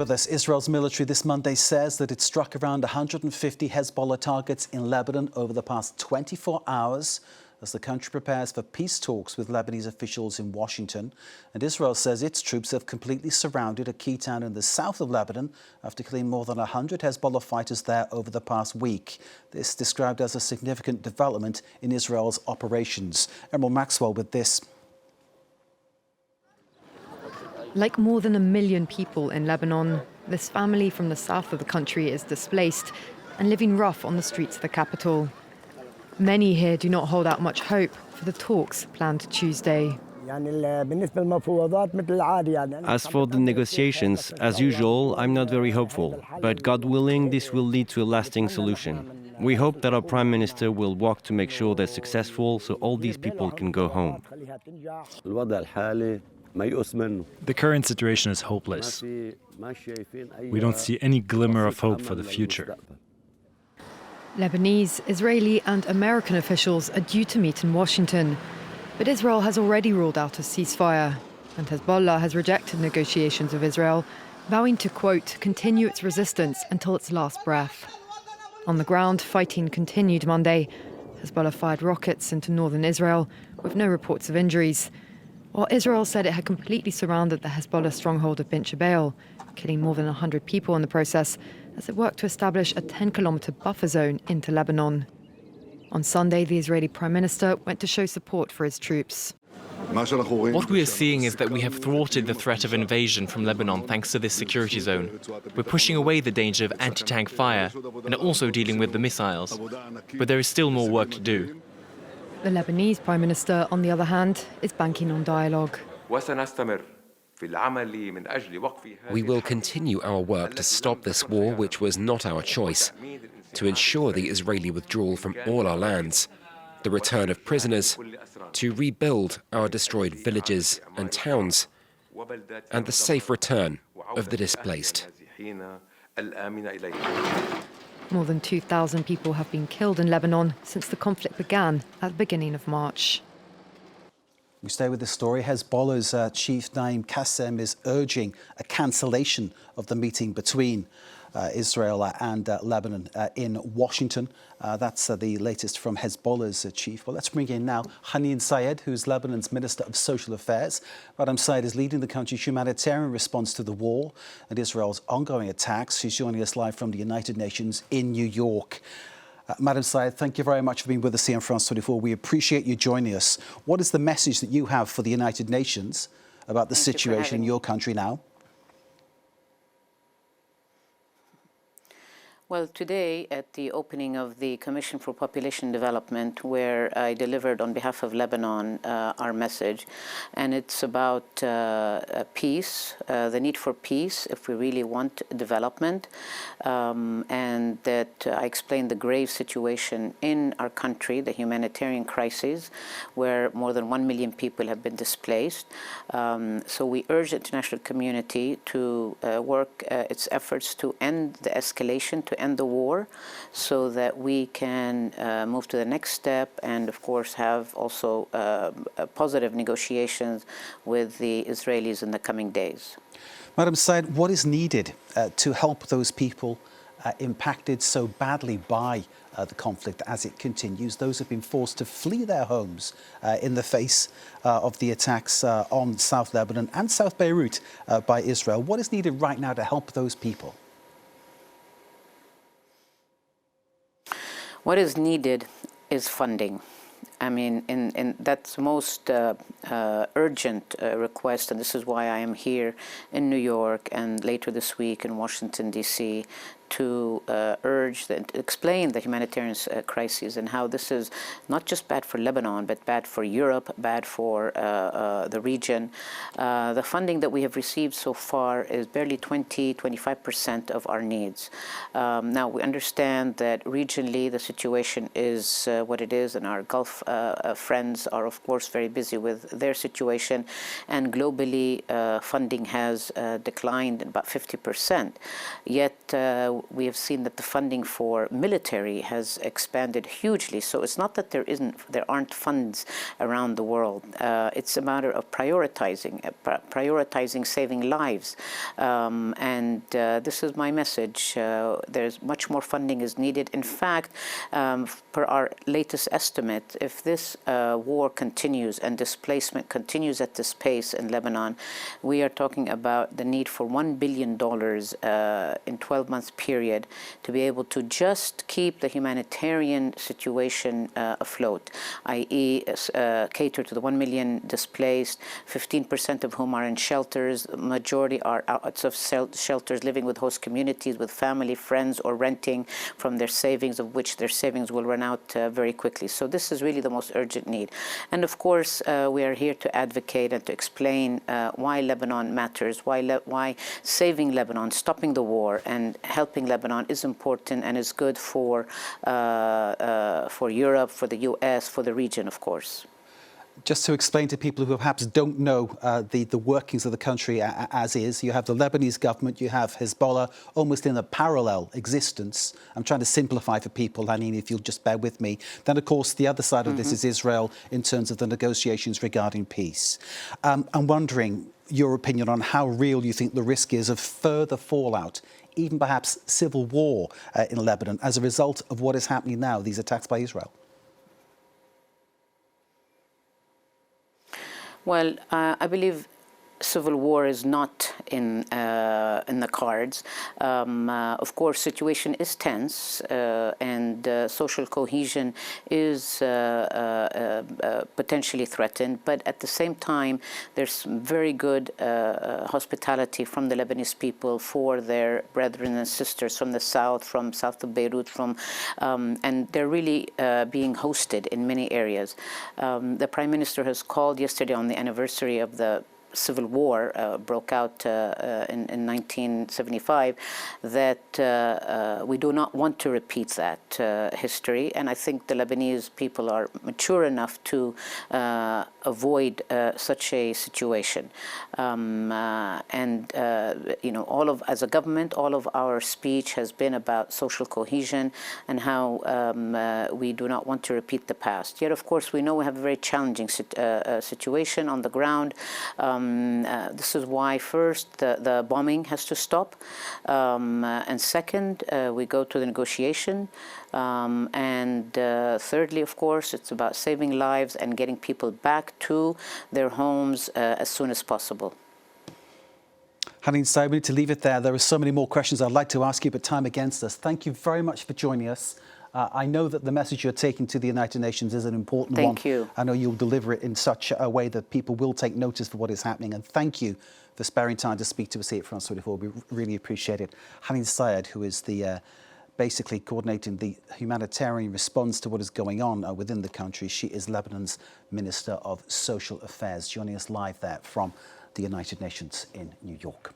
With us, Israel's military this Monday says that it struck around 150 Hezbollah targets in Lebanon over the past 24 hours as the country prepares for peace talks with Lebanese officials in Washington. And Israel says its troops have completely surrounded a key town in the south of Lebanon after killing more than 100 Hezbollah fighters there over the past week. This described as a significant development in Israel's operations. Emerald Maxwell with this. Like more than 1 million people in Lebanon, this family from the south of the country is displaced and living rough on the streets of the capital. Many here do not hold out much hope for the talks planned Tuesday. As for the negotiations, as usual, I'm not very hopeful. But God willing, this will lead to a lasting solution. We hope that our Prime Minister will work to make sure they're successful so all these people can go home. The current situation is hopeless. We don't see any glimmer of hope for the future. Lebanese, Israeli and American officials are due to meet in Washington. But Israel has already ruled out a ceasefire. And Hezbollah has rejected negotiations with Israel, vowing to, quote, continue its resistance until its last breath. On the ground, fighting continued Monday. Hezbollah fired rockets into northern Israel with no reports of injuries, while Israel said it had completely surrounded the Hezbollah stronghold of Bint Jbeil, killing more than 100 people in the process as it worked to establish a 10-kilometre buffer zone into Lebanon. On Sunday, the Israeli Prime Minister went to show support for his troops. What we are seeing is that we have thwarted the threat of invasion from Lebanon thanks to this security zone. We're pushing away the danger of anti-tank fire and are also dealing with the missiles. But there is still more work to do. The Lebanese Prime Minister, on the other hand, is banking on dialogue. We will continue our work to stop this war, which was not our choice, to ensure the Israeli withdrawal from all our lands, the return of prisoners, to rebuild our destroyed villages and towns, and the safe return of the displaced. More than 2,000 people have been killed in Lebanon since the conflict began at the beginning of March. We stay with this story. Hezbollah's chief Naim Qassem is urging a cancellation of the meeting between Israel and Lebanon in Washington. That's the latest from Hezbollah's chief. Well, let's bring in now Hanin Sayyed, who's Lebanon's Minister of Social Affairs. Madam Sayyed is leading the country's humanitarian response to the war and Israel's ongoing attacks. She's joining us live from the United Nations in New York. Madam Sayyed, thank you very much for being with us here on France 24. We appreciate you joining us. What is the message that you have for the United Nations about the situation in your country now? Well, today at the opening of the Commission for Population Development, where I delivered on behalf of Lebanon our message, and it's about peace, the need for peace if we really want development, and that I explained the grave situation in our country, the humanitarian crisis, where more than 1 million people have been displaced. So we urge the international community to work its efforts to end the escalation, to end the war, so that we can move to the next step and, of course, have also positive negotiations with the Israelis in the coming days. Madam Sayyed, what is needed to help those people impacted so badly by the conflict as it continues? Those have been forced to flee their homes in the face of the attacks on South Lebanon and South Beirut by Israel. What is needed right now to help those people? What is needed is funding. I mean, that's the most urgent request, and this is why I am here in New York and later this week in Washington, D.C., to explain the humanitarian crises and how this is not just bad for Lebanon, but bad for Europe, bad for the region. The funding that we have received so far is barely 25% of our needs. Now, we understand that regionally the situation is what it is in our Gulf friends are, of course, very busy with their situation, and globally funding has declined about 50%. Yet we have seen that the funding for military has expanded hugely. So it's not that there aren't funds around the world. It's a matter of prioritizing saving lives. And this is my message. There's much more funding is needed. In fact, per our latest estimate, if this war continues and displacement continues at this pace in Lebanon, we are talking about the need for $1 billion in 12-month period to be able to just keep the humanitarian situation afloat, i.e. cater to the 1 million displaced, 15% of whom are in shelters, majority are out of shelters, living with host communities, with family, friends, or renting from their savings, of which their savings will run out very quickly. So this is really the most urgent need. And of course, we are here to advocate and to explain why Lebanon matters, why saving Lebanon, stopping the war, and helping Lebanon is important and is good for Europe, for the US, for the region, of course. Just to explain to people who perhaps don't know the workings of the country as is, you have the Lebanese government, you have Hezbollah, almost in a parallel existence. I'm trying to simplify for people, Hanin, if you'll just bear with me. Then, of course, the other side of this is Israel in terms of the negotiations regarding peace. I'm wondering your opinion on how real you think the risk is of further fallout, even perhaps civil war in Lebanon as a result of what is happening now, these attacks by Israel. Well, I believe civil war is not in the cards. Of course, situation is tense, and social cohesion is potentially threatened. But at the same time, there's very good hospitality from the Lebanese people for their brethren and sisters from the south, from south of Beirut, and they're really being hosted in many areas. The Prime Minister has called yesterday on the anniversary of the civil war broke out in 1975, that we do not want to repeat that history. And I think the Lebanese people are mature enough to avoid such a situation. As a government, all of our speech has been about social cohesion and how we do not want to repeat the past. Yet, of course, we know we have a very challenging situation on the ground. This is why, first, the bombing has to stop, and second, we go to the negotiation, and thirdly, of course, it's about saving lives and getting people back to their homes as soon as possible. Hanin Sayyed, we need to leave it there. There are so many more questions I'd like to ask you, but time against us. Thank you very much for joining us. I know that the message you're taking to the United Nations is an important one. Thank you. I know you'll deliver it in such a way that people will take notice for what is happening. And thank you for sparing time to speak to us here at France 24. We really appreciate it. Hanin Sayyed, who is the basically coordinating the humanitarian response to what is going on within the country. She is Lebanon's Minister of Social Affairs, joining us live there from the United Nations in New York.